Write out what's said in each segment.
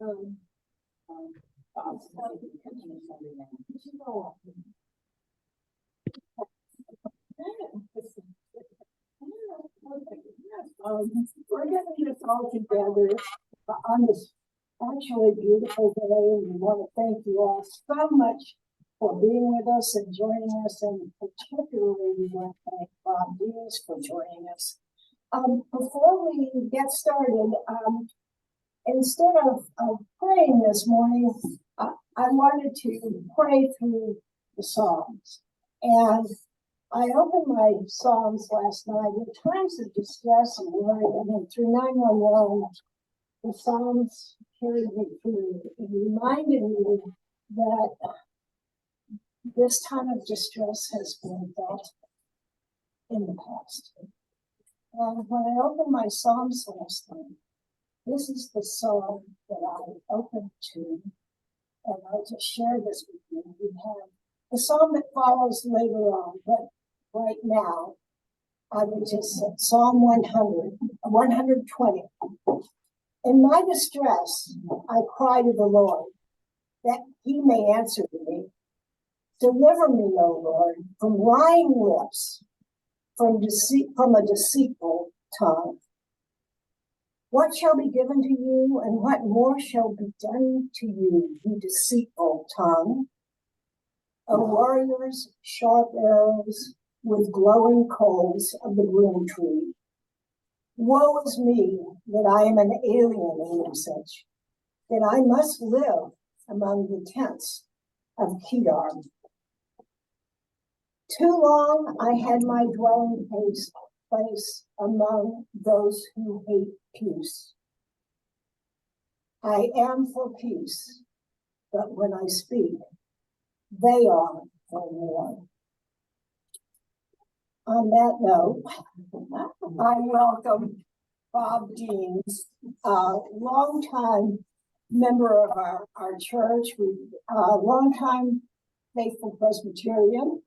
Um, we're getting this all together on this actually beautiful day, and we want to thank you all so much for being with us and joining us, and particularly we want to thank Bob Dees for joining us. Before we get started, instead of praying this morning, I wanted to pray through the Psalms. And I opened my Psalms last night. In times of distress and worry, I mean, through 911, the Psalms carried me through and reminded me that this time of distress has been felt in the past. And when I opened my Psalms last night, this is the psalm that I opened to, and I'll just share this with you. We have the psalm that follows later on, but right now, I would just say Psalm 120. In my distress, I cry to the Lord, that he may answer me. Deliver me, O Lord, from lying lips, from a deceitful tongue. What shall be given to you, and what more shall be done to you, you deceitful tongue? O warriors, sharp arrows, with glowing coals of the broom tree. Woe is me that I am an alien in your such, that I must live among the tents of Kedar. Too long I had my dwelling place among those who hate peace. I am for peace, but when I speak, they are for war. On that note, I welcome Bob Deans, a longtime member of our church, longtime faithful Presbyterian.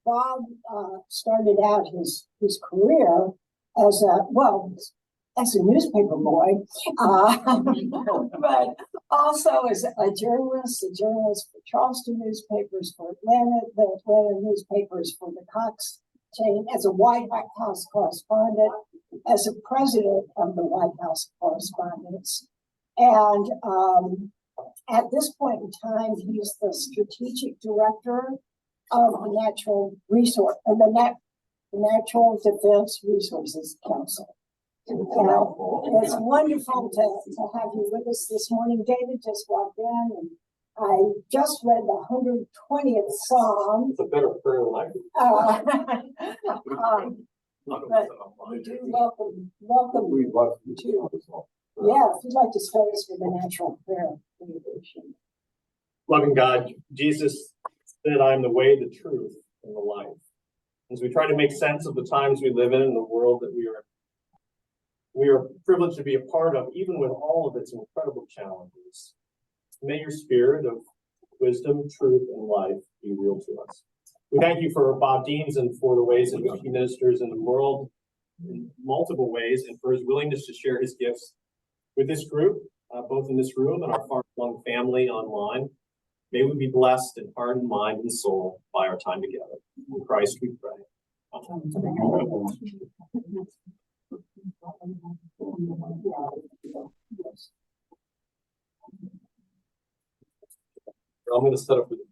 Bob started out his career as a newspaper boy, but also as a journalist for Charleston newspapers, for the Atlanta newspapers, for the Cox chain, as a White House correspondent, as a president of the White House Correspondents. And at this point in time, he's the strategic director of the Natural Defense Resources Council. It's wonderful to have you with us this morning. David just walked in, and I just read the 120th Psalm. It's a better prayer than but we do welcome we love you too. Yeah, if you'd like to start us with a natural prayer. Loving God, Jesus said, I am the way, the truth, and the life. As we try to make sense of the times we live in the world that we are privileged to be a part of, even with all of its incredible challenges. May your spirit of wisdom, truth, and life be real to us. We thank you for Bob Deans and for the ways in which he ministers in the world in multiple ways, and for his willingness to share his gifts with this group, both in this room and our far-flung family online. May we be blessed in heart and mind and soul by our time together. In Christ we pray. Amen. I'm going to set up with the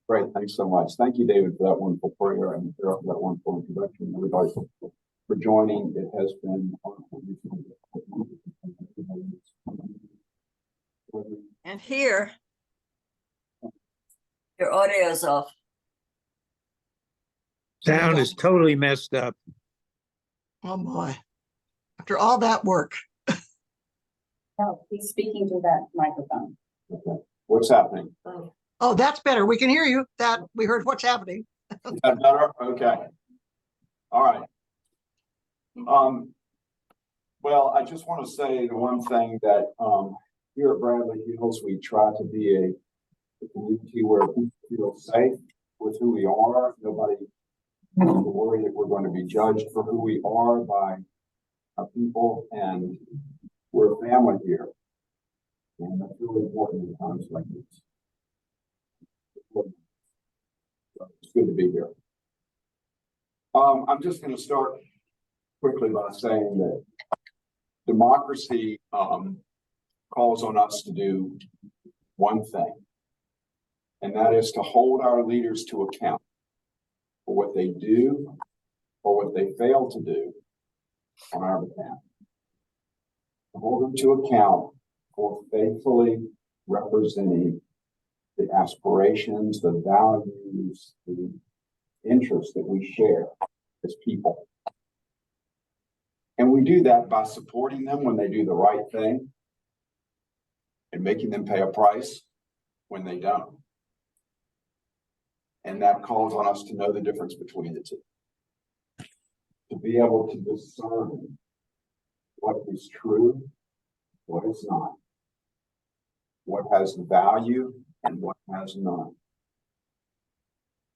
Great, thanks so much. Thank you, David, for that wonderful prayer and for that wonderful introduction. Everybody for joining. It has been. And here, your audio is off. Sound is totally messed up. Oh boy. After all that work. No, he's speaking to that microphone. Okay. What's happening? Oh, that's better. We can hear you. That we heard what's happening. Is that better? Okay. All right. Well, I just want to say the one thing that here at Bradley Hills, we try to be a community where people feel safe, with who we are. Nobody has to worry that we're going to be judged for who we are by our people, and we're a family here. And that's really important in times like this. It's good to be here. I'm just going to start quickly by saying that democracy calls on us to do one thing, and that is to hold our leaders to account for what they do or what they fail to do on our behalf. To hold them to account for faithfully representing the aspirations, the values, the interests that we share as people. And we do that by supporting them when they do the right thing and making them pay a price when they don't. And that calls on us to know the difference between the two. To be able to discern what is true, what is not, what has value and what has none,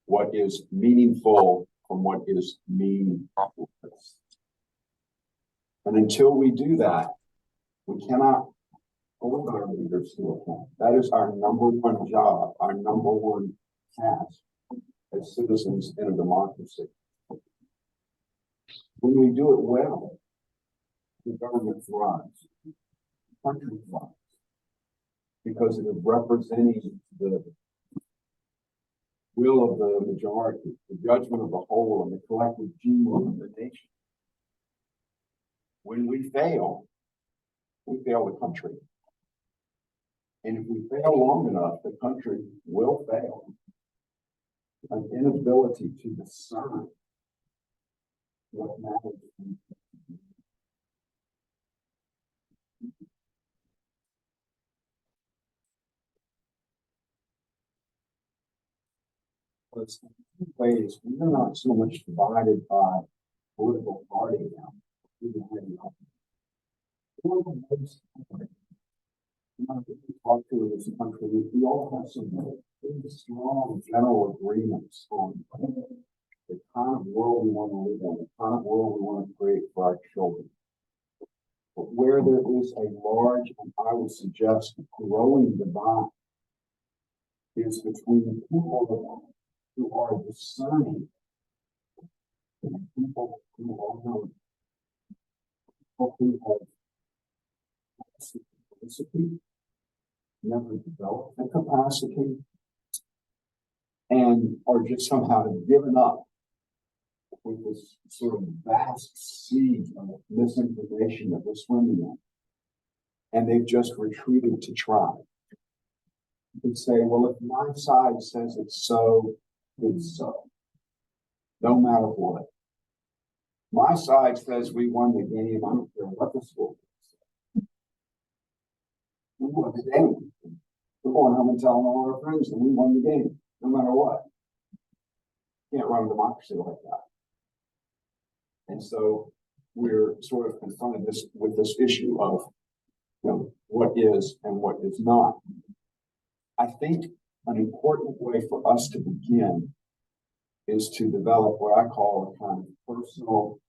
what is meaningful from what is meaningless. And until we do that, we cannot hold our leaders to account. That is our number one job, our number one task as citizens in a democracy. When we do it well, the government thrives, the country thrives, because it is representing the will of the majority, the judgment of the whole, and the collective genius of the nation. When we fail the country. And if we fail long enough, the country will fail. An inability to discern what matters. But in ways, we're not so much divided by political party now. One of the most we talk to in this country, we all have some really strong general agreements on the kind of world we want to live in, the kind of world we want to create for our children. But where there is a large, and I would suggest growing divide, is between people who are discerning and people who are not. People who have capacity, never developed the capacity, and are just somehow given up with this sort of vast sea of misinformation that we're swimming in. And they've just retreated to try. You could say, well, if my side says it's so, it's so. No matter what. My side says we won the game. I don't care what the score is. We won the game. We're going home and telling all our friends that we won the game, no matter what. You can't run a democracy like that. And so we're sort of confronted with this issue of, you know, what is and what is not. I think an important way for us to begin is to develop what I call a kind of personal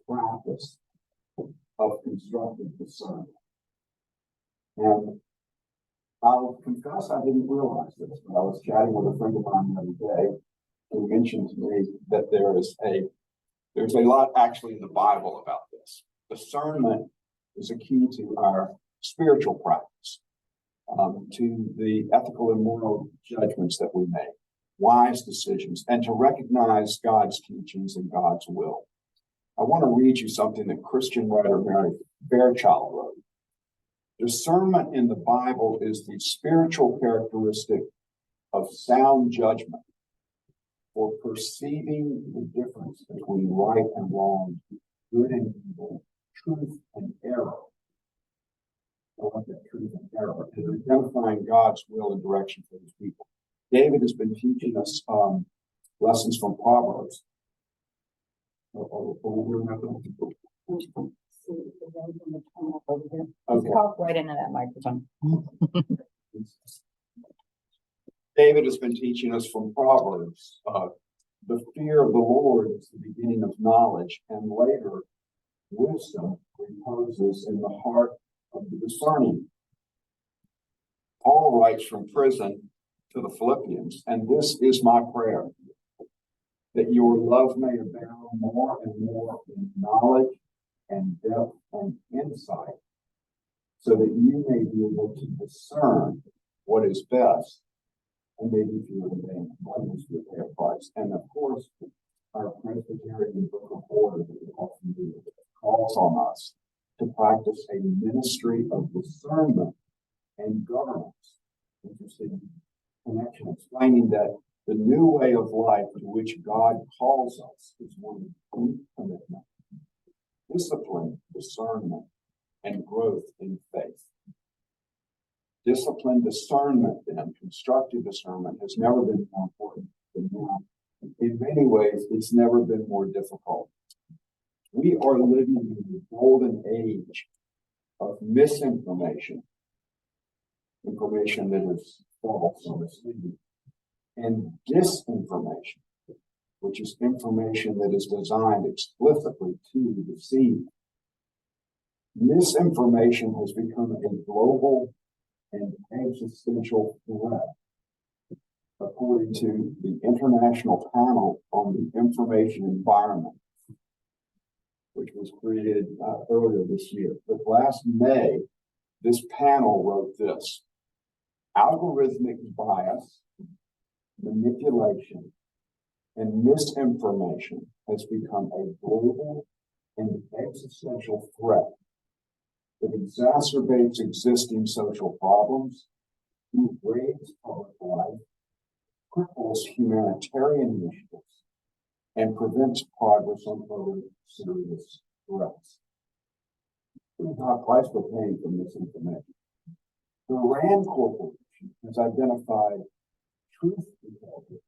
practice of constructive discernment. And I'll confess I didn't realize this, but I was chatting with a friend of mine the other day who mentioned to me that there's a lot actually in the Bible about this. Discernment is a key to our spiritual practice, to the ethical and moral judgments that we make, wise decisions, and to recognize God's teachings and God's will. I want to read you something that Christian writer Mary Fairchild wrote. Discernment in the Bible is the spiritual characteristic of sound judgment for perceiving the difference between right and wrong, good and evil, truth and error. I want that truth and error, and identifying God's will and direction for his people. David has been teaching us lessons from Proverbs. Okay. Talk right into that microphone. David has been teaching us from Proverbs. The fear of the Lord is the beginning of knowledge, and later, wisdom reposes in the heart of the discerning. Paul writes from prison to the Philippians, and this is my prayer, that your love may abound more and more in knowledge and depth and insight, so that you may be able to discern what is best, and maybe if you would obey blameless with their price. And of course, our Presbyterian Book of Order that we often do calls on us to practice a ministry of discernment and governance. Interesting connection, explaining that the new way of life to which God calls us is one of deep commitment, discipline, discernment, and growth in faith. Discipline, discernment, and constructive discernment has never been more important than now. In many ways, it's never been more difficult. We are living in the golden age of misinformation, information that is false or misleading, and disinformation, which is information that is designed explicitly to deceive. Misinformation has become a global and existential threat, according to the International Panel on the Information Environment, which was created earlier this year. But last May, this panel wrote this: algorithmic bias, manipulation, and misinformation has become a global and existential threat that exacerbates existing social problems, degrades public life, cripples humanitarian initiatives, and prevents progress on other serious threats. This is how price we're paying for misinformation. The RAND Corporation has identified truth integrity,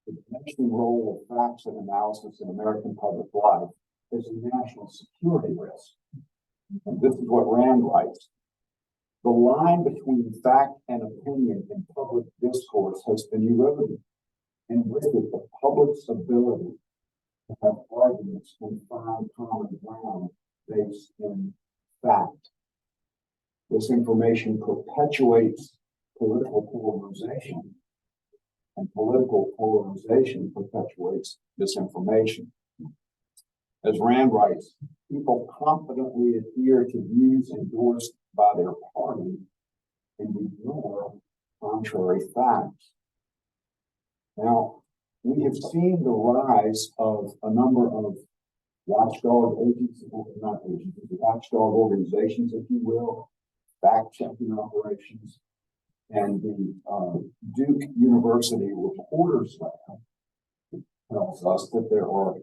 the dimensioning role of facts and analysis in American public life, as a national security risk. And this is what RAND writes: the line between fact and opinion in public discourse has been eroded, and with it, the public's ability to have arguments and find common ground based in fact. This information perpetuates political polarization, and political polarization perpetuates misinformation. As Rand writes, people confidently adhere to views endorsed by their party and ignore contrary facts. Now, we have seen the rise of a number of watchdog agencies, not agencies, watchdog organizations, if you will, fact-checking operations, and the Duke University Reporters Lab tells us that there are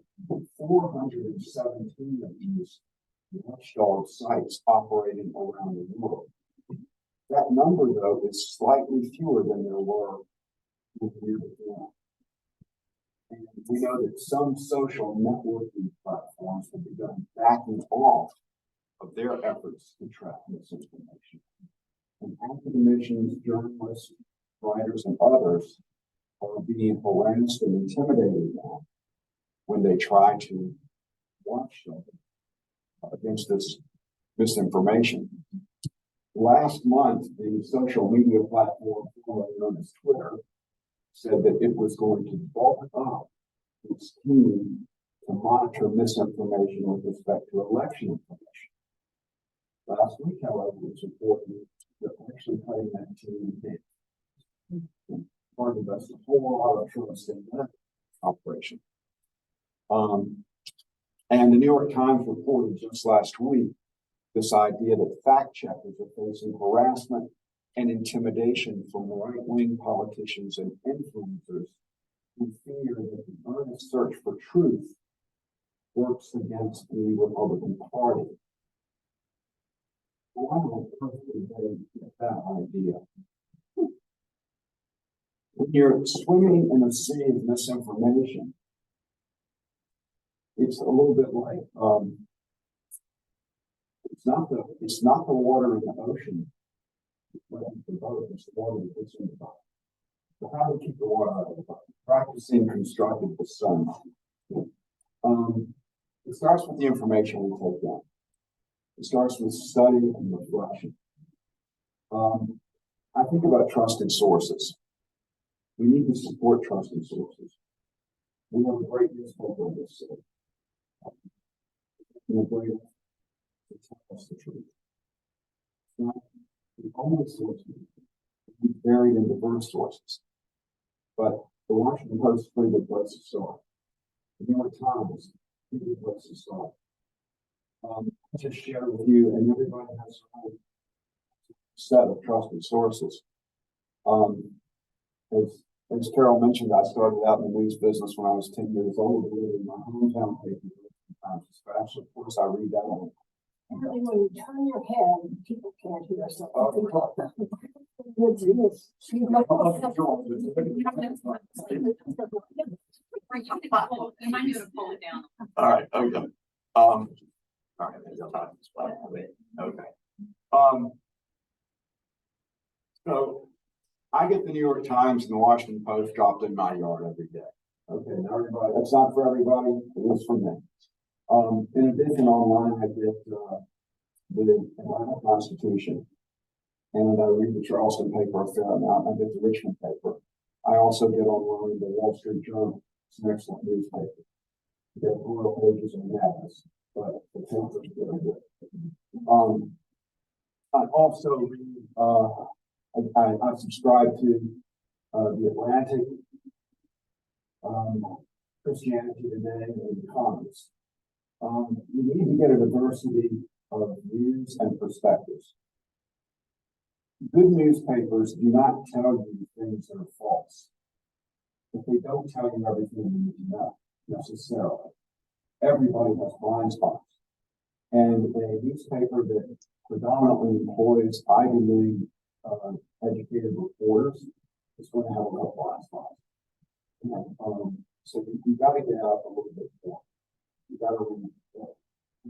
417 of these watchdog sites operating around the world. That number, though, is slightly fewer than there were the year before. And we know that some social networking platforms have begun backing off of their efforts to track misinformation. And academicians, journalists, writers, and others are being harassed and intimidated now when they try to watch something against this misinformation. Last month, the social media platform known as Twitter said that it was going to bulk up its team to monitor misinformation with respect to election information. Last week, however, it was reported that actually cutting that team in. Part of us, a whole lot of trust in that operation. And the New York Times reported just last week this idea that fact checkers are facing harassment and intimidation from right-wing politicians and influencers who fear that the earnest search for truth works against the Republican Party. Well, I don't perfectly get that idea. When you're swimming in a sea of misinformation, it's a little bit like it's not the water in the ocean, it's the boat, it's the water that gets in the boat. So how to keep the water out of the fire? Practicing constructive sun. It starts with the information we take in. It starts with study and reflection. I think about trusted sources. We need to support trusted sources. We have a great newspaper in this city. And a great to tell us the truth. It's not the only source. It's buried in diverse sources. But the Washington Post is a pretty good place to start. The New York Times is a pretty good place to start. Just share with you, and everybody has their own set of trusted sources. As Carol mentioned, I started out in the news business when I was 10 years old, in my hometown paper, Times Dispatch. Of course, I read that on. Really, when you turn your head, people can't hear us. You might need to pull it down. All right, okay. All right, okay. So I get the New York Times and the Washington Post dropped in my yard every day. Okay, now everybody, that's not for everybody, it is for me. In addition, online, I get the Atlanta Constitution, and I read the Charleston paper a fair amount. I get the Richmond paper. I also get online the Wall Street Journal. It's an excellent newspaper. You get rural pages and maps, but the papers are very good. I also read, I subscribe to the Atlantic, Christianity Today, and Economist. You need to get a diversity of views and perspectives. Good newspapers do not tell you things that are false, but they don't tell you everything you need to know necessarily. Everybody has blind spots, and a newspaper that predominantly employs Ivy League educated reporters is going to have a lot of blind spots. So you got to get out a little bit more. You got to read.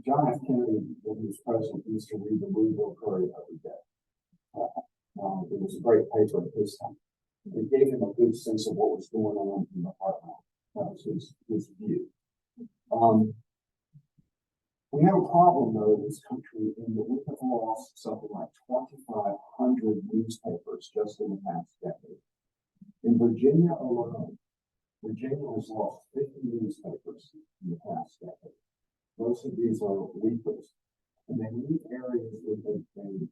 John F. Kennedy, when he was president, used to read the Louisville Courier every day. It was a great paper at his time. It gave him a good sense of what was going on in the heartland. That was his view. We have a problem, though, in this country, in that we have lost something like 2,500 newspapers just in the past decade. In Virginia alone, Virginia has lost 50 newspapers in the past decade. Most of these are weeklies, and they leave areas with an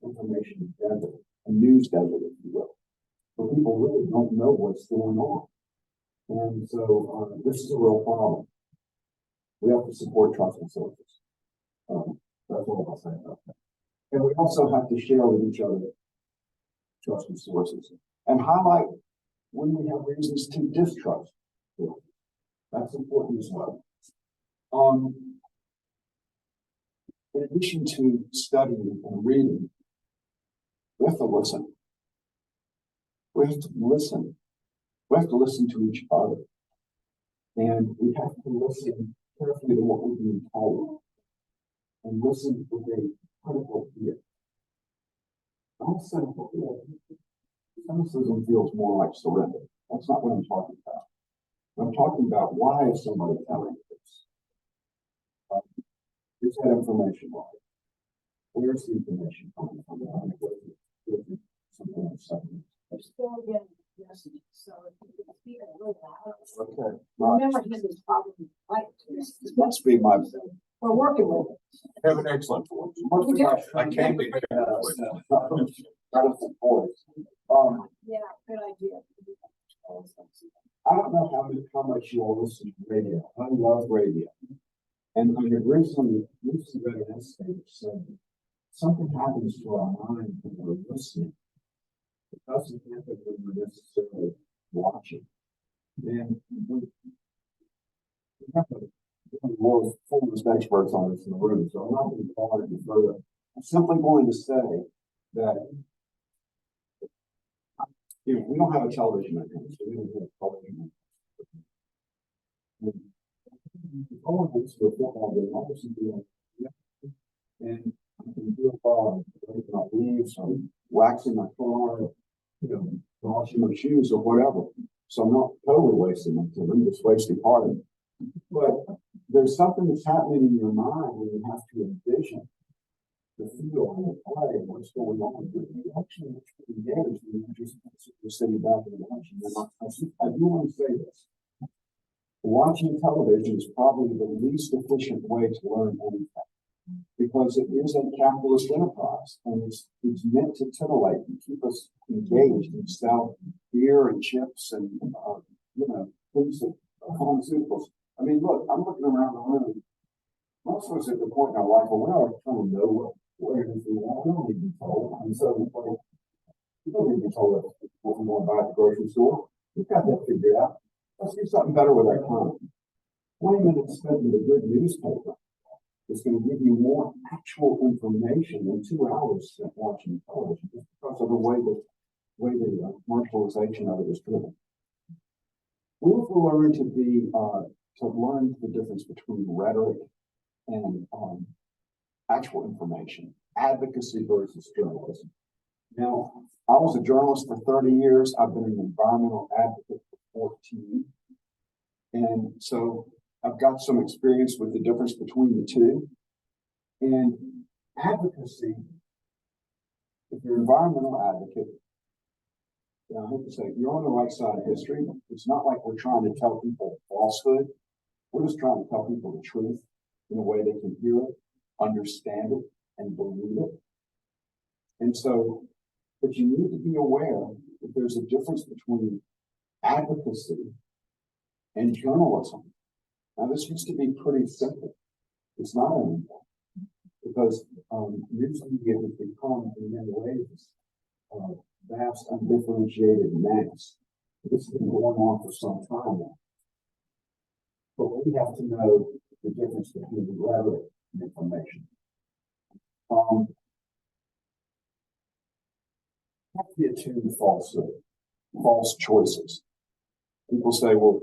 information desert, a news desert, if you will, where people really don't know what's going on. And so this is a real problem. We have to support trusted sources. That's all I'll say about that. And we also have to share with each other trusted sources and highlight when we have reasons to distrust sources. That's important as well. In addition to studying and reading, we have to listen. We have to listen. We have to listen to each other. And we have to listen carefully to what we're being told. And listen with a critical ear. Don't cynical ear. Cynicism feels more like surrender. That's not what I'm talking about. I'm talking about why is somebody telling you this? Is that information right? Where's the information coming from? Something else. We're still getting messages, so if you can speak a little loud. Okay. Remember, his is probably right. This must be my. We're working with it. Have an excellent voice. You do? I came to Yeah, good idea. I don't know how much you all listen to radio. I love radio. And I had recently read an essay that said something happens to our mind when we're listening. It doesn't happen when we're necessarily watching. And we have the world's fullest experts on this in the room, so I'm not going to follow any further. I'm simply going to say that we don't have a television at home, so we don't have television. All of this to a football game, obviously doing, and I can do it while I'm making my leaves, I'm waxing my car, washing my shoes or whatever. So I'm not totally wasting my time, I'm just wasting part of it. But there's something that's happening in your mind when you have to envision the feel and the play and what's going on. You actually engage when you're sitting back and watching. I do want to say this. Watching television is probably the least efficient way to learn anything because it is a capitalist enterprise and it's meant to titillate and keep us engaged and sell beer and chips and things that pharmaceuticals. I mean, look, I'm looking around the room. Most of us at the point in our life where we already kind of know what it is we want. We don't need to be told. And so we don't need to be told what we want to buy at the grocery store. We've got that figured out. Let's do something better with our time. 20 minutes spent with a good newspaper is going to give you more actual information than 2 hours spent watching television just because of the way the commercialization of it is driven. We have to learn to learn the difference between rhetoric and actual information, advocacy versus journalism. Now, I was a journalist for 30 years. I've been an environmental advocate for 14. And so I've got some experience with the difference between the two. And advocacy, if you're an environmental advocate, I hate to say it, you're on the right side of history. It's not like we're trying to tell people falsehood. We're just trying to tell people the truth in a way they can hear it, understand it, and believe it. And so, but you need to be aware that there's a difference between advocacy and journalism. Now, this used to be pretty simple. It's not anymore because news media has become, in many ways, vast, undifferentiated mass. This has been going on for some time now. But we have to know the difference between the rhetoric and information. Have to be attuned to falsehood, false choices. People say, well,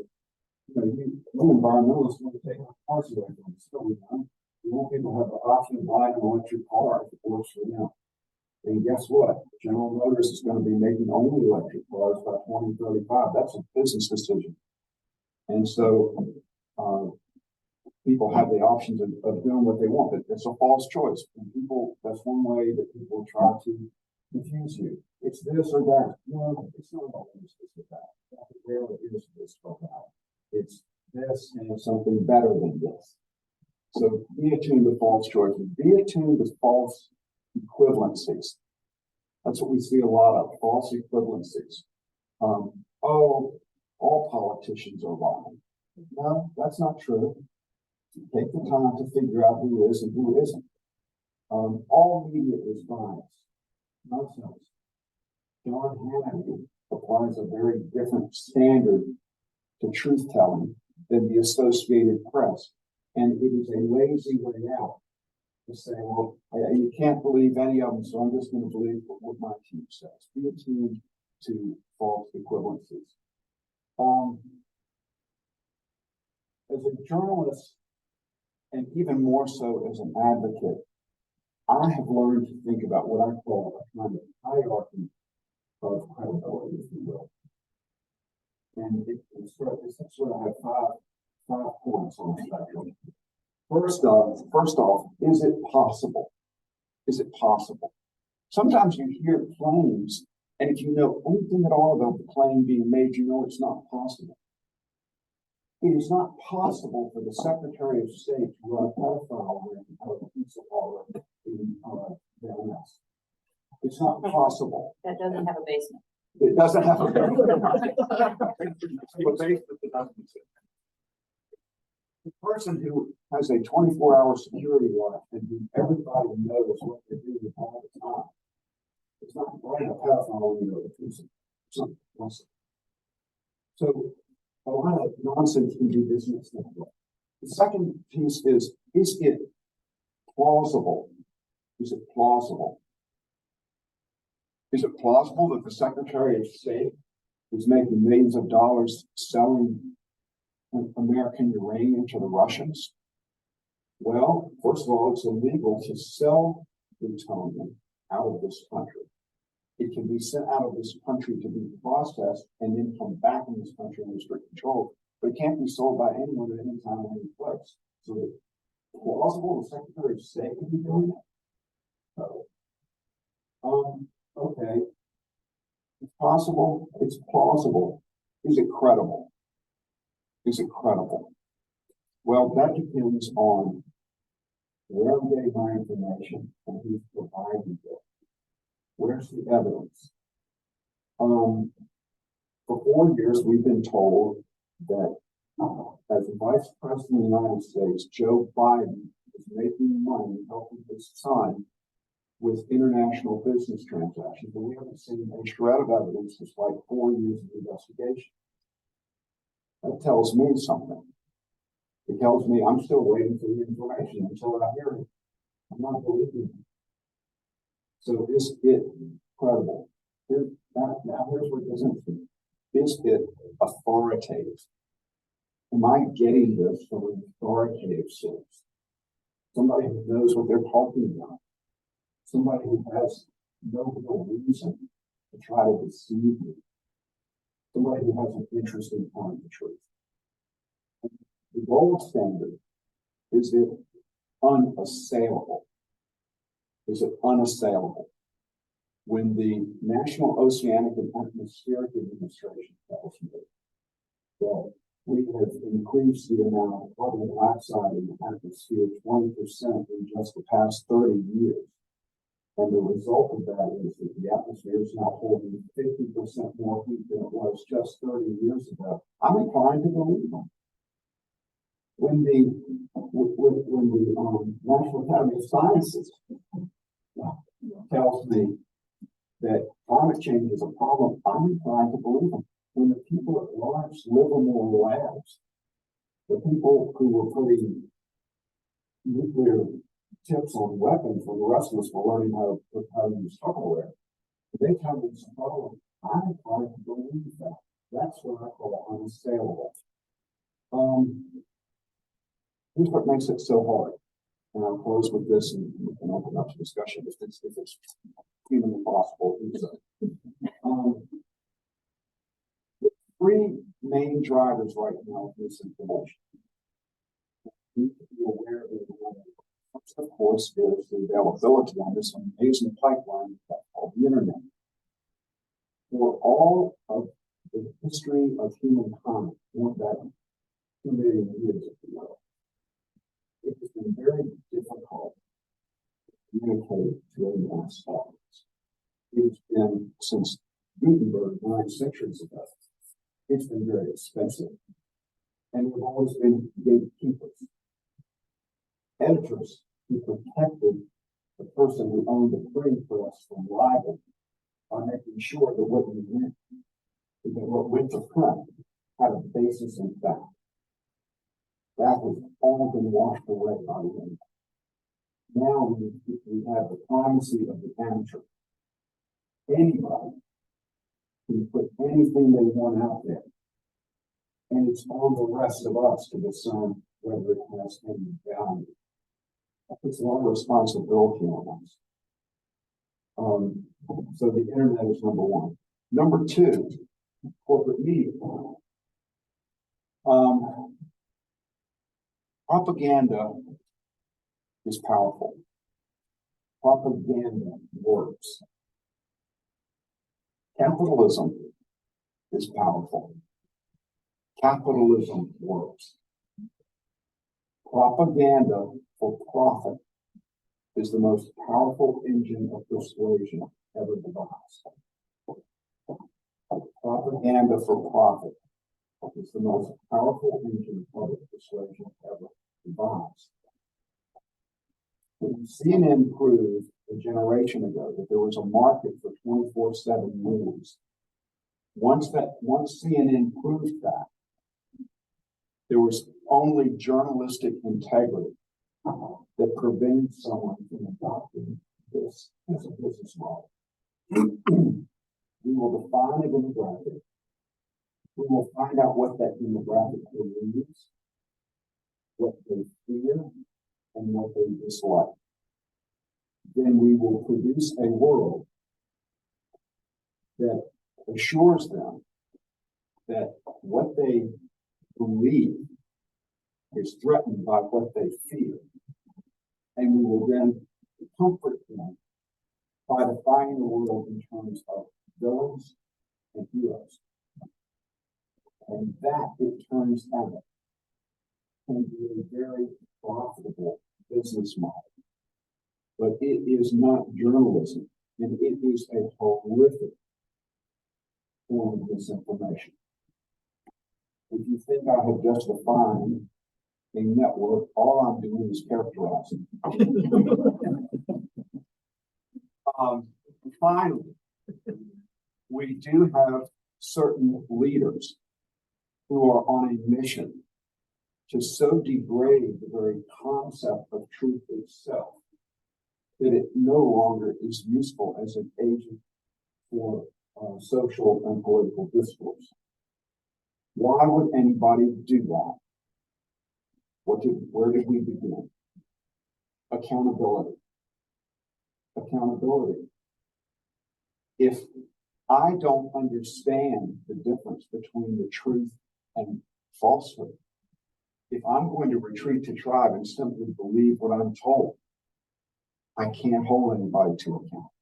you environmentalists want to take our cars away from us. No, we don't. We want people to have the option of buying an electric car if it works for them. And guess what? General Motors is going to be making only electric cars by 2035. That's a business decision. And so people have the options of doing what they want, but it's a false choice. And people, that's one way that people try to confuse you. It's this or that. No, it's not always this or that. It rarely is this or that. It's this and it's something better than this. So be attuned to false choices. Be attuned to false equivalencies. That's what we see a lot of, false equivalencies. All politicians are lying. No, that's not true. Take the time to figure out who is and who isn't. All media is biased. Nonsense. John Hannity applies a very different standard to truth telling than the Associated Press. And it is a lazy way out to say, well, you can't believe any of them, so I'm just going to believe what my team says. Be attuned to false equivalencies. As a journalist, and even more so as an advocate, I have learned to think about what I call a kind of hierarchy of credibility, if you will. And it's sort of have five points on the spectrum. First off, is it possible? Is it possible? Sometimes you hear claims, and if you know anything at all about the claim being made, you know it's not possible. It is not possible for the Secretary of State to run a pedophile ring out of a pizza parlor in Van Ness. It's not possible. That doesn't have a basement. It doesn't have a The person who has a 24-hour security watch and who everybody knows what they're doing all the time. It's not running a pedophile ring out of a pizza. It's not possible. So a lot of nonsense can be dismissed that way. The second piece is it plausible? Is it plausible? Is it plausible that the Secretary of State is making millions of dollars selling American uranium to the Russians? Well, first of all, it's illegal to sell plutonium out of this country. it can be sent out of this country to be processed and then come back in this country under strict control, but it can't be sold by anyone at any time, any place. So it's plausible the Secretary of State could be doing it. So, okay. It's possible, it's plausible. Is it credible? Is it credible? Well, that depends on where I'm getting my information and who's providing it. Where's the evidence? For 4 years, we've been told that as the Vice President of the United States, Joe Biden is making money helping his son with international business transactions, but we haven't seen a shred of evidence despite 4 years of investigation. That tells me something. It tells me I'm still waiting for the information until I hear it. I'm not believing it. So is it credible? Here's what it isn't. Is it authoritative? Am I getting this from an authoritative source? Somebody who knows what they're talking about. Somebody who has no real reason to try to deceive me. Somebody who has an interest in telling the truth. The gold standard, is it unassailable? Is it unassailable? When the National Oceanic and Atmospheric Administration tells me that we have increased the amount of carbon dioxide in the atmosphere 20% in just the past 30 years, and the result of that is that the atmosphere is now holding 50% more heat than it was just 30 years ago, I'm inclined to believe them. When the National Academy of Sciences tells me that climate change is a problem, I'm inclined to believe them. When the people at large Livermore labs, the people who were putting nuclear tips on weapons when the rest of us were learning how to use Tupperware, they tell me it's a problem, I'm inclined to believe that. That's what I call unassailable. Here's what makes it so hard. And I'll close with this and open up to discussion if it's humanly possible. Three main drivers right now of misinformation. We need to be aware of the first, of course, is the availability on this amazing pipeline called the internet. For all of the history of humankind, more than 2 million years, if you will, it has been very difficult to communicate to a mass audience. It has been since Gutenberg 9 centuries ago. It's been very expensive. And we've always been gatekeepers. Editors who protected the person who owned the print for us from libel by making sure that what went to print had a basis in fact. That has all been washed away by the internet. Now we have the primacy of the amateur. Anybody can put anything they want out there, and it's on the rest of us to discern whether it has any value. That puts a lot of responsibility on us. So the internet is number one. Number two, corporate media. Propaganda is powerful. Propaganda works. Capitalism is powerful. Capitalism works. Propaganda for profit is the most powerful engine of persuasion ever devised. Propaganda for profit is the most powerful engine of public persuasion ever devised. When CNN proved a generation ago that there was a market for 24/7 news, once CNN proved that, there was only journalistic integrity that prevented someone from adopting this as a business model. We will define a demographic. We will find out what that demographic believes, what they fear, and what they dislike. Then we will produce a world that assures them that what they believe is threatened by what they fear. And we will then comfort them by defining the world in terms of villains and heroes. And that, it turns out, can be a very profitable business model. But it is not journalism, and it is a horrific form of misinformation. If you think I have just defined a network, all I'm doing is characterizing. Finally, we do have certain leaders who are on a mission to so degrade the very concept of truth itself that it no longer is useful as an agent for social and political discourse. Why would anybody do that? Where did we begin? Accountability. Accountability. If I don't understand the difference between the truth and falsehood, if I'm going to retreat to tribe and simply believe what I'm told, I can't hold anybody to account.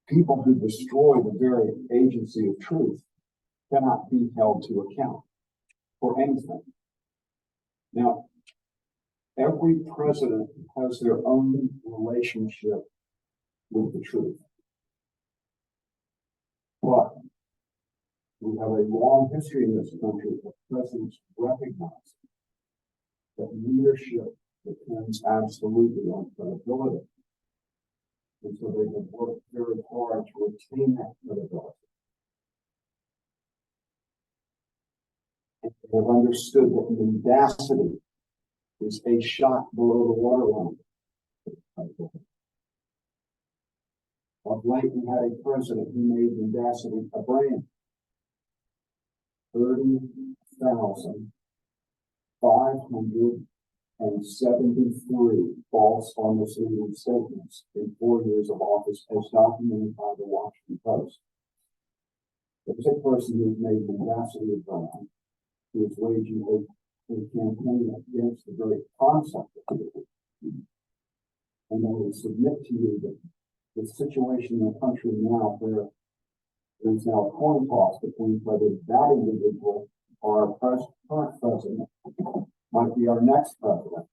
People who destroy the very agency of truth cannot be held to account for anything. Now, every president has their own relationship with the truth. But we have a long history in this country of presidents recognizing that leadership depends absolutely on credibility. And so they have worked very hard to retain that credibility. And they have understood that mendacity is a shot below the waterline. Of late, we had a president who made mendacity a brand. 30,573 false or misleading statements in 4 years of office, as documented by the Washington Post. There's a person who's made mendacity a brand, who is waging a campaign against the very concept of it. And I will submit to you that the situation in the country now, where there's now a coin toss between whether that individual or our current president might be our next president,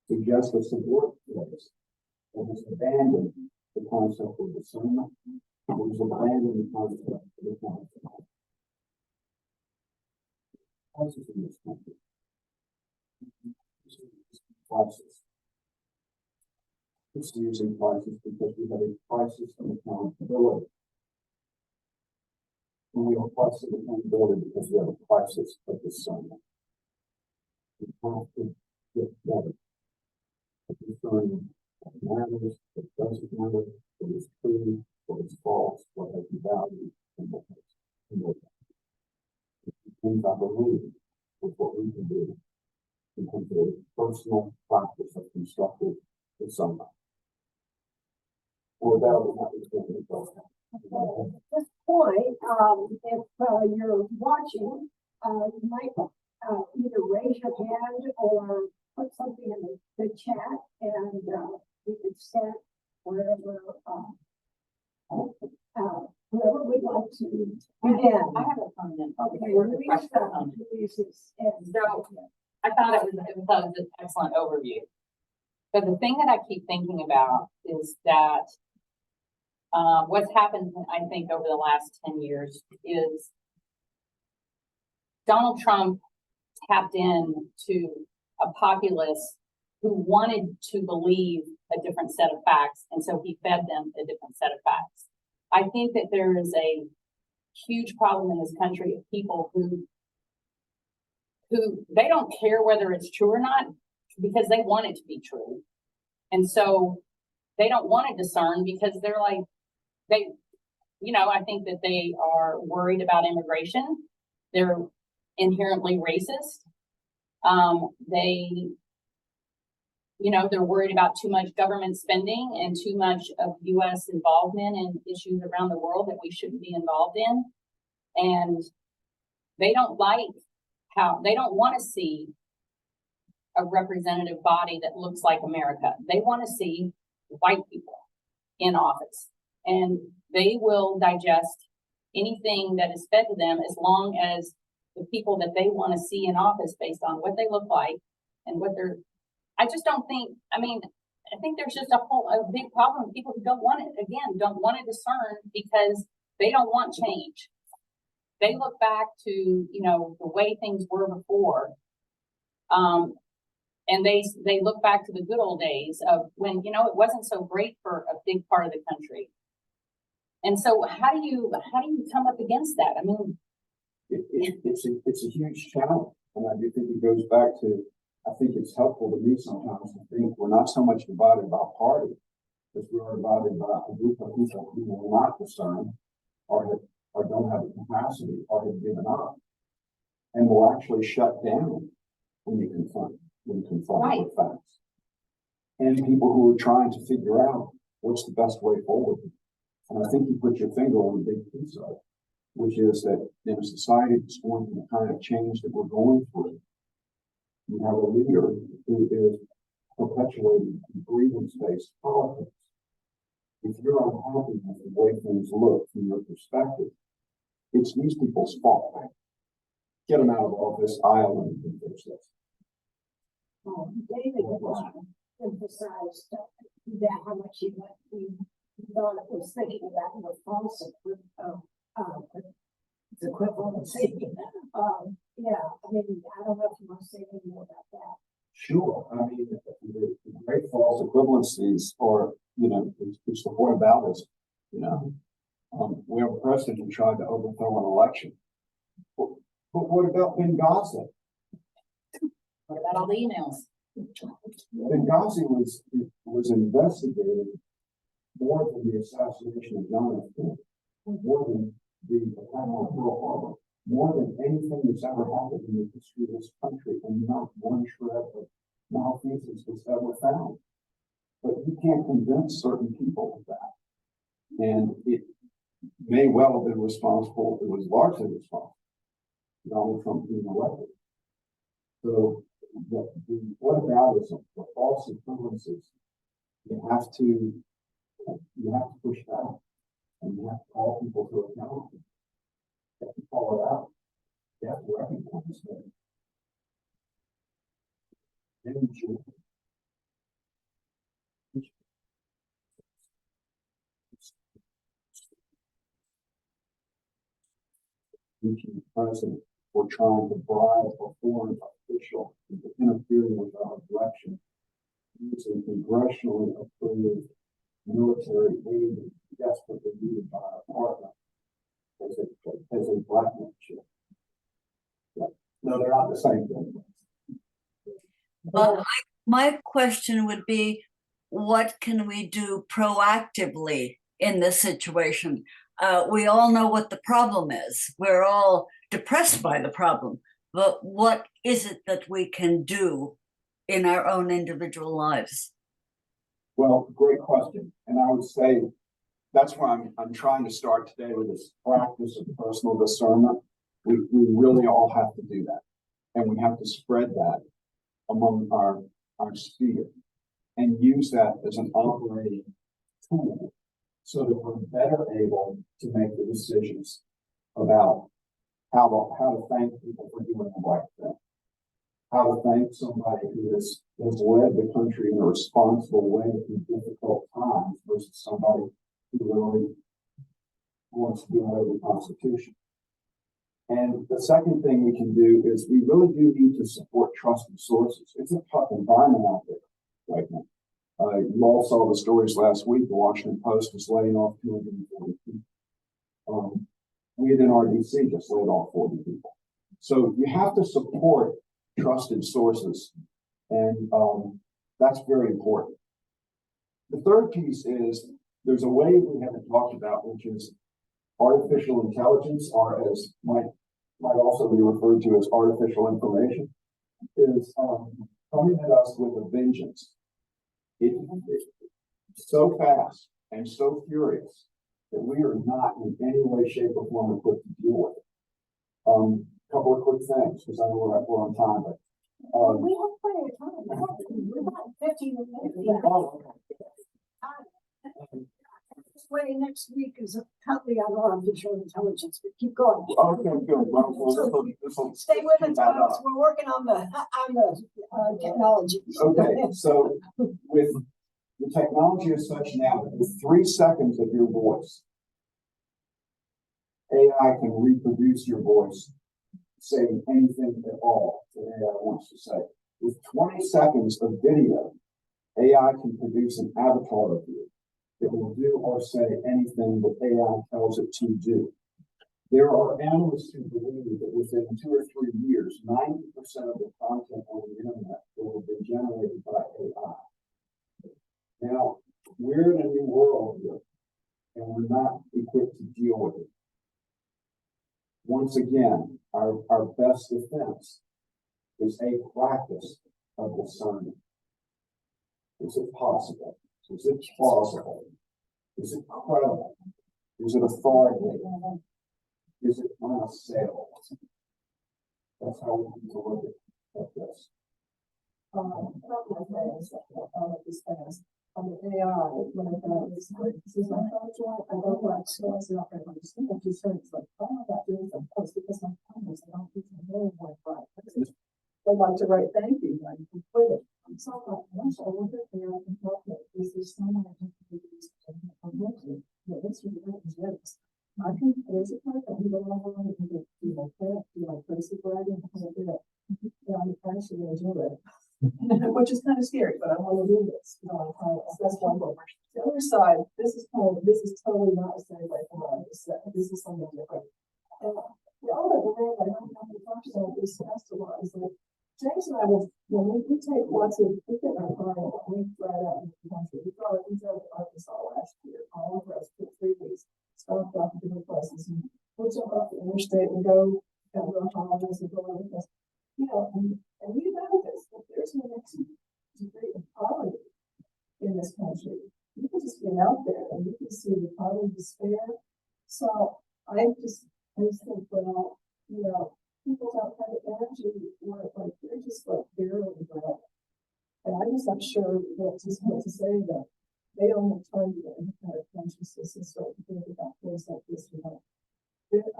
suggests a support place that has abandoned the concept of discernment, that has abandoned the concept of accountability. Crisis in this country. Crisis. It's using crisis because we have a crisis of accountability. And we have a crisis of accountability because we have a crisis of discernment. We have to get better at discerning what matters, what doesn't matter, what is true, what is false, what has value, and what has no value. And I believe with what we can do in terms of a personal practice of constructive discernment. Or that will not be taken into account. At this point, if you're watching, you might either raise your hand or put something in the chat, and we can start wherever whoever would like to begin. I have a comment. Okay, So I thought it was an excellent overview. But the thing that I keep thinking about is that what's happened, I think, over the last 10 years is Donald Trump tapped into a populace who wanted to believe a different set of facts, and so he fed them a different set of facts. I think that there is a huge problem in this country of people who they don't care whether it's true or not because they want it to be true. And so they don't want to discern because they're like, I think that they are worried about immigration. They're inherently racist. you know, they're worried about too much government spending and too much of US involvement in issues around the world that we shouldn't be involved in. And they don't like they don't want to see a representative body that looks like America. They want to see white people in office, and they will digest anything that is fed to them as long as the people that they want to see in office based on what they look like and what they're, I just don't think, I mean, I think there's just a big problem with people who don't want it, again, don't want to discern because they don't want change. They look back to, you know, the way things were before. And they look back to the good old days of when, you know, it wasn't so great for a big part of the country. And so how do you come up against that? I mean, it's a huge challenge. And I do think it goes back to, I think it's helpful to me sometimes to think we're not so much divided by party, as we are divided by a group of people who will not discern or don't have the capacity or have given up and will actually shut down when you confront right. with facts. And people who are trying to figure out what's the best way forward. And I think you put your finger on the big piece of it, which is that in a society that's going through the kind of change that we're going through, you have a leader who is perpetuating grievance-based politics. If you're unhappy with the way things look from your perspective, it's these people's fault. Get them out of office, I'll fix this. David emphasized that how much he thought it was thinking about the false equivalency. Yeah, I mean, I don't know if you want to say anything more about that. Sure. I mean, the great false equivalencies are, you know, it's the point about this, you know. We have a president who tried to overthrow an election. But what about Benghazi? What about all the emails? Benghazi was investigated more than the assassination of John F. Kennedy, more than the attack on Pearl Harbor, more than anything that's ever happened in the history of this country, and not one shred of malfeasance was ever found. But you can't convince certain people of that. And it may well have been responsible, it was largely responsible, Donald Trump being elected. So the whataboutism, the false equivalencies, you have to push back, and you have to call people to account. You have to call it out. You have to recognize that. The president for trying to bribe a foreign official into interfering with our election using congressionally approved military aid desperately needed by our partner as a blackmail chip. Yeah. No, they're not the same thing. My question would be, what can we do proactively in this situation? We all know what the problem is. We're all depressed by the problem, but what is it that we can do in our own individual lives? Well, great question. And I would say that's why I'm trying to start today with this practice of personal discernment. We really all have to do that. And we have to spread that among our sphere and use that as an operating tool so that we're better able to make the decisions about how to thank people for doing the right thing, how to thank somebody who has led the country in a responsible way through difficult times versus somebody who really wants to do away with the Constitution. And the second thing we can do is we really do need to support trusted sources. It's a tough environment out there right now. You all saw the stories last week. The Washington Post is laying off 240 people. We at NRDC just laid off 40 people. So you have to support trusted sources, and that's very important. The third piece is there's a way we haven't talked about, which is artificial intelligence, or as might also be referred to as artificial information, is coming at us with a vengeance. It's so fast and so furious that we are not in any way, shape, or form equipped to deal with it. Couple of quick things, because I know we're on time, but We have plenty of time. We've got 15 minutes. This way next week is apparently on artificial intelligence, but keep going. okay, good. Well, this'll Stay with keep us, that Thomas. up. We're working on the technology. Okay, so with the technology as such now, with 3 seconds of your voice, AI can reproduce your voice, saying anything at all that AI wants to say. With 20 seconds of video, AI can produce an avatar of you that will do or say anything that AI tells it to do. There are analysts who believe that within 2 or 3 years, 90% of the content on the internet will have been generated by AI. Now, we're in a new world here, and we're not equipped to deal with it. Once again, our best defense is a practice of discernment. Is it possible? Is it plausible? Is it credible? Is it authoritative? Is it unassailable? That's how we need to look at this. On the AI, when I got this is my project, I don't like sales and operating on this thing. I'm just saying it's like, oh, I'm not doing some post because my comments, I don't think I'm very well right. They like to write thank you, like you quit it. I'm so like, once I look at there, I can help it. Is there someone I can do this? I'm looking. Yeah, it's really good. I can, there's a part that you don't know how to do like that, do like basic writing, how to do it. Yeah, I'm actually going to do it. Which is kind of scary, but I want to do this. You know, that's one book. The other side, this is totally not the same way from what I just said. This is something different. And the other way that I don't have to talk about this has to lot is like James and I will, when we take lots of, we get our client, we fly out in the country. We brought it into Arkansas last year, all over us for 3 weeks, stopped off at different places. And we jump off the interstate and go, have our holidays and go over this. You know, and we know this, if there's no next degree of poverty in this country, you can just get out there and you can see the poverty, despair. So I just think, well, you know, people don't have the energy where like they're just like barely bread. And I'm sure what to say that they don't have time to get any kind of consciousness and start to think about things like this. You know,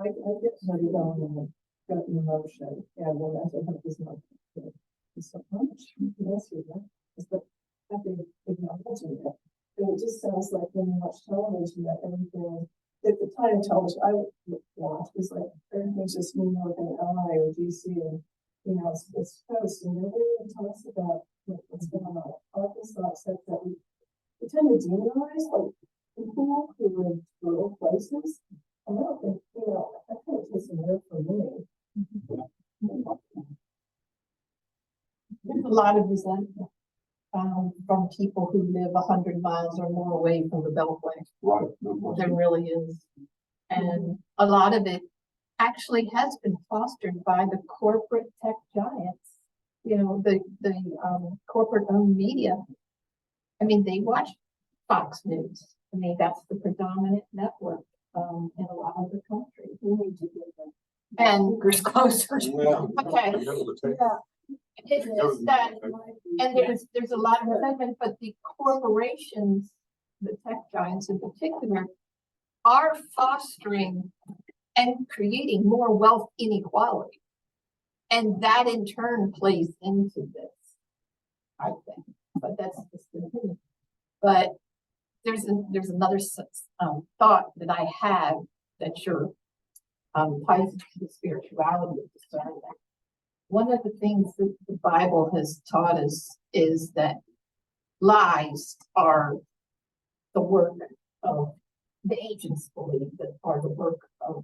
I get ready going and got an emotion, and then I think this not so much. Yes, you know, it's the I think acknowledging it. And it just sounds like when you watch television that everything at the time television I watched was like everything's just New York and LA or DC and you know it's coast and nobody really talks about what's going on. Arkansas except that we tend to demonize like people who live in rural places. I don't think, you know, I think it's a nerve for me. There's a lot of resentment from people who live 100 miles or more away from the Beltway. Right. No question. There really is. And a lot of it actually has been fostered by the corporate tech giants. You know, the corporate owned media. I mean, they watch Fox News. I mean, that's the predominant network in a lot of the country. We need to do that. And closer. Okay. It's that, and there's a lot of resentment, but the corporations, the tech giants in particular, are fostering and creating more wealth inequality. And that in turn plays into this, I think. But that's just the opinion. But there's another thought that I have that sure ties into the spirituality of discernment. One of the things that the Bible has taught us is that lies are the work of the ancients believe that are the work of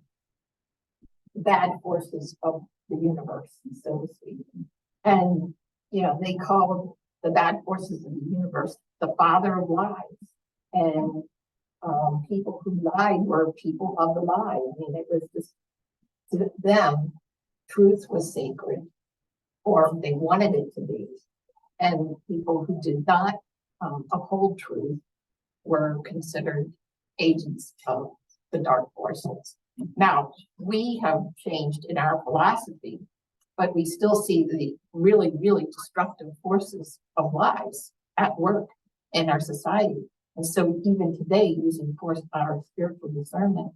the bad forces of the universe, so to speak. And you know, they call the bad forces of the universe the father of lies. And people who lied were people of the lie. I mean, it was just to them, truth was sacred, or they wanted it to be. And people who did not uphold truth were considered agents of the dark forces. Now, we have changed in our philosophy, but we still see the really, really destructive forces of lies at work in our society. And so even today, using force, our spiritual discernment,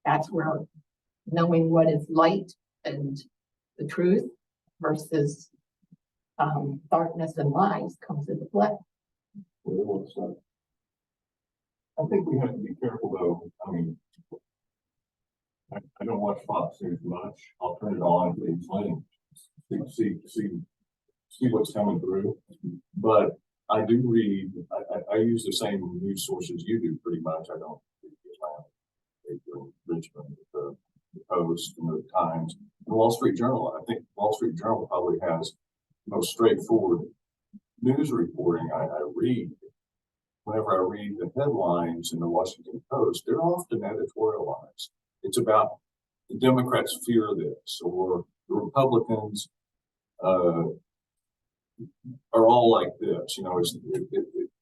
that's where knowing what is light and the truth versus darkness and lies comes into play. I think we have to be careful though. I mean, I don't watch Fox News much. I'll turn it on to explain, see what's coming through. But I do read, I use the same news sources you do pretty much. I don't read the Atlanta, Richmond, the Post, and the Times, and the Wall Street Journal. I think Wall Street Journal probably has the most straightforward news reporting I read. Whenever I read the headlines in the Washington Post, they're often editorialized. It's about the Democrats fear this, or the Republicans are all like this. You know,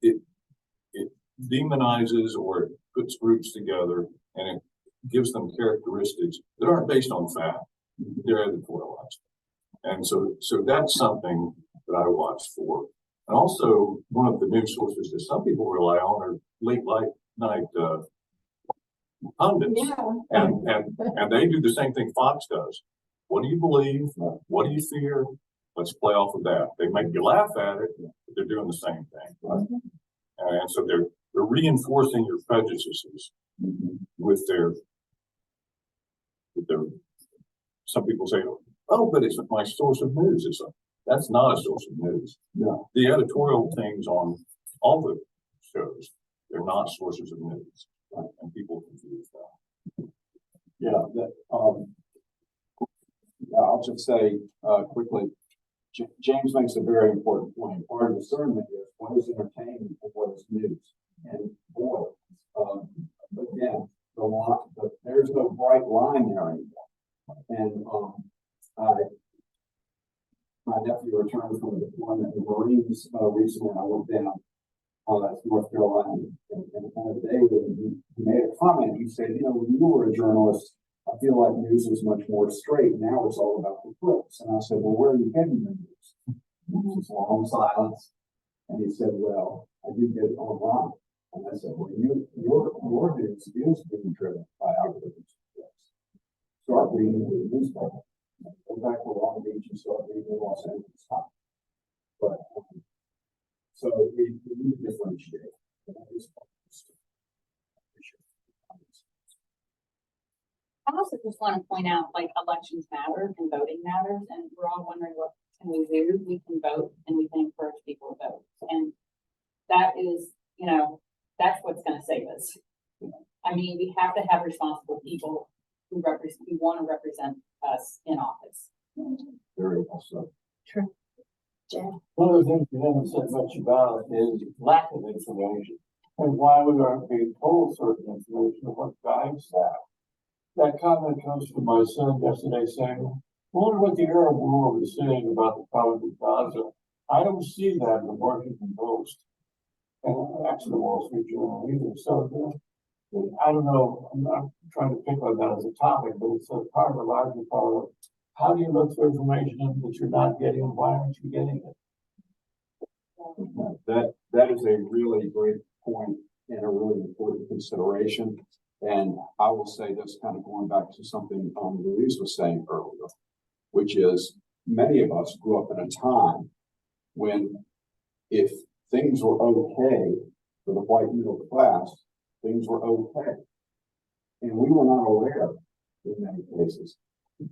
it demonizes or it puts groups together and it gives them characteristics that aren't based on fact. They're editorialized. And so that's something that I watch for. And also, one of the news sources that some people rely on are late night pundits. Yeah. And they do the same thing Fox does. What do you believe? What do you fear? Let's play off of that. They make you laugh at it, but they're doing the same thing. Right? And so they're reinforcing your prejudices with their some people say, oh, but it's my source of news. That's not a source of news. No. The editorial things on all the shows, they're not sources of news. Right? And people confuse that. Yeah, I'll just say quickly, James makes a very important point. Part of discernment is what is entertainment and what is news. And boy, again, there's no bright line there anymore. And my nephew returned from the deployment in the Marines recently. I went down that's North Carolina, and kind of day he made a comment. He said, you know, when you were a journalist, I feel like news was much more straight. Now it's all about the clips. And I said, well, where are you getting the news? Just long silence. And he said, well, I do get it online. And I said, well, your news is being driven by algorithms. Start reading the newspaper. Go back to Long Beach and start reading the Los Angeles Times. But so we need to differentiate. I also just want to point out, like, elections matter and voting matters, and we're all wondering what can we do. We can vote and we can encourage people to vote, and that is, you know, that's what's going to save us. I mean, we have to have responsible people who want to represent us in office. Very well said. True. One of the things we haven't said much about is lack of information and why we aren't being told certain information and what guides that. That comment comes from my son yesterday saying, I wonder what the Arab world is saying about the problems in Gaza. I don't see that in the Washington Post and actually the Wall Street Journal either. So I don't know, I'm not trying to pick on that as a topic, but it's a part of a larger problem. How do you look for information that you're not getting, and why aren't you getting it? That is a really great point and a really important consideration. And I will say this, kind of going back to something Louise was saying earlier, which is many of us grew up in a time when if things were okay for the white middle class, things were okay. And we were not aware in many cases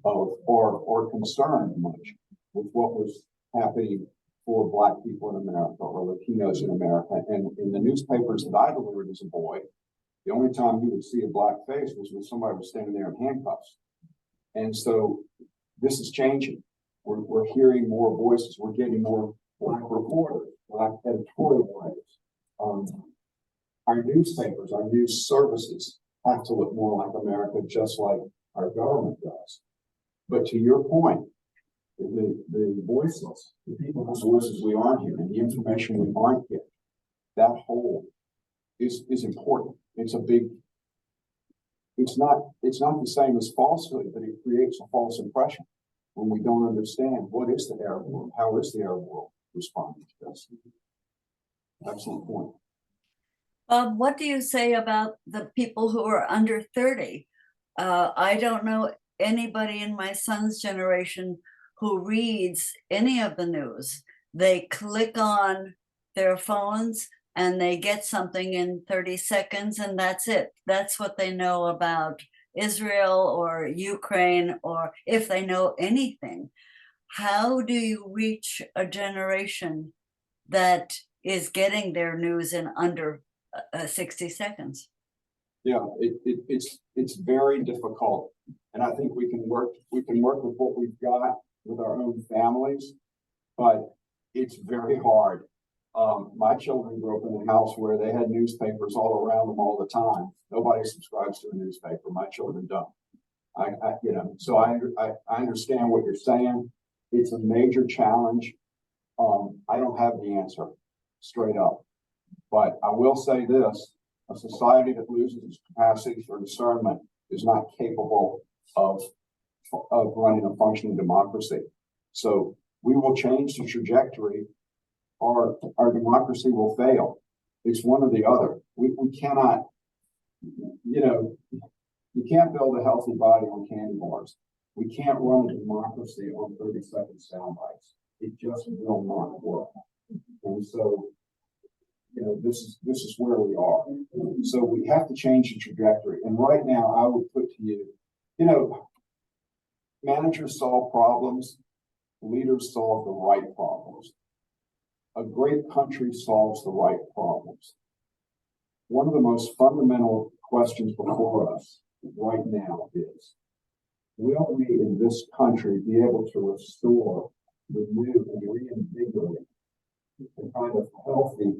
of or concerned much with what was happening for Black people in America or Latinos in America. And in the newspapers that I delivered as a boy, the only time you would see a Black face was when somebody was standing there in handcuffs. And so this is changing. We're hearing more voices. We're getting more Black reporters, Black editorial writers. Our newspapers, our news services have to look more like America, just like our government does. But to your point, the voiceless, the people whose voices we aren't hearing, the information we aren't getting, that hole is important. It's a big, it's not the same as falsehood, but it creates a false impression when we don't understand what is the Arab world, how is the Arab world responding to this. Excellent point. What do you say about the people who are under 30? I don't know anybody in my son's generation who reads any of the news. They click on their phones and they get something in 30 seconds and that's it. That's what they know about Israel or Ukraine, or if they know anything. How do you reach a generation that is getting their news in under 60 seconds? Yeah, it's very difficult. And I think we can work with what we've got with our own families, but it's very hard. My children grew up in a house where they had newspapers all around them all the time. Nobody subscribes to a newspaper. My children don't. So I understand what you're saying. It's a major challenge. I don't have the answer straight up, but I will say this: a society that loses its capacity for discernment is not capable of running a functioning democracy. So we will change the trajectory, or our democracy will fail. It's one or the other. We cannot, you can't build a healthy body on candy bars. We can't run a democracy on 30-second sound bites. It just will not work. And so, this is where we are. So we have to change the trajectory. And right now, I would put to you, managers solve problems, leaders solve the right problems. A great country solves the right problems. One of the most fundamental questions before us right now is, will we in this country be able to restore, renew, and reinvigorate the kind of healthy,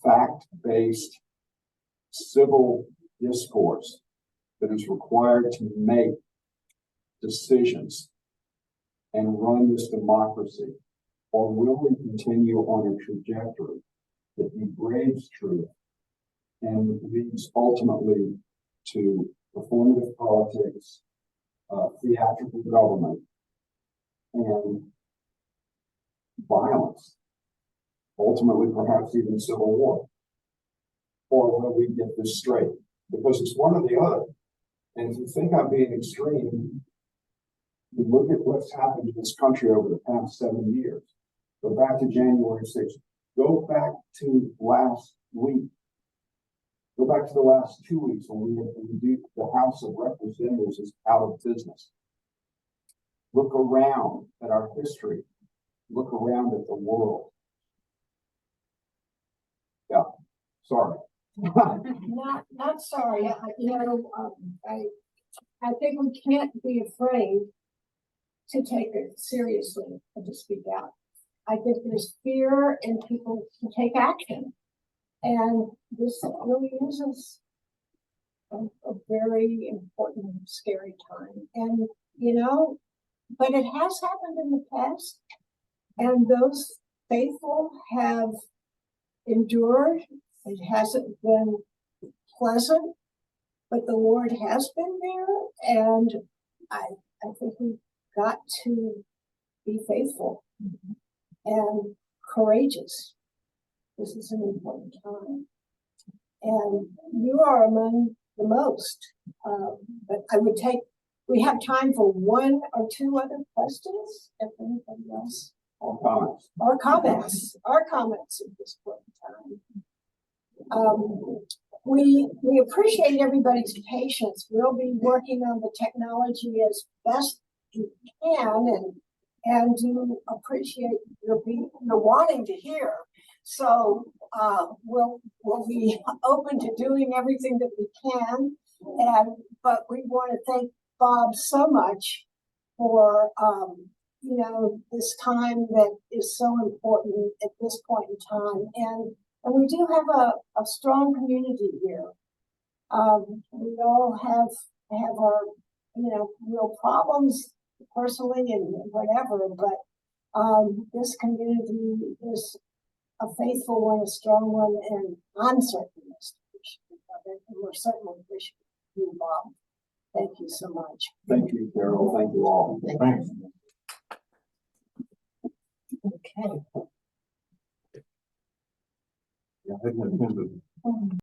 fact-based civil discourse that is required to make decisions and run this democracy? Or will we continue on a trajectory that degrades truth and leads ultimately to performative politics, theatrical government, and violence, ultimately perhaps even civil war? Or will we get this straight? Because it's one or the other. And if you think I'm being extreme, you look at what's happened in this country over the past 7 years. Go back to January 6th. Go back to last week. Go back to the last 2 weeks when the House of Representatives is out of business. Look around at our history. Look around at the world. Yeah, sorry. Not sorry. I think we can't be afraid to take it seriously and to speak out. I think there's fear in people to take action. And this really is a very important, scary time. And, but it has happened in the past. And those faithful have endured. It hasn't been pleasant, but the Lord has been there. And I think we've got to be faithful and courageous. This is an important time. And you are among the most. But we have time for one or two other questions, if anybody else. Or comments. Our comments at this point in time. We appreciate everybody's patience. We'll be working on the technology as best you can, and to appreciate your wanting to hear. So we'll be open to doing everything that we can. But we want to thank Bob so much for this time that is so important at this point in time. And we do have a strong community here. We all have our real problems personally and whatever, but this community is a faithful one, a strong one, and I'm certainly appreciative of it, and we're certainly appreciative of you, Bob. Thank you so much. Thank you, Carol. Thank you all. Thanks. Okay. Yeah, I hadn't intended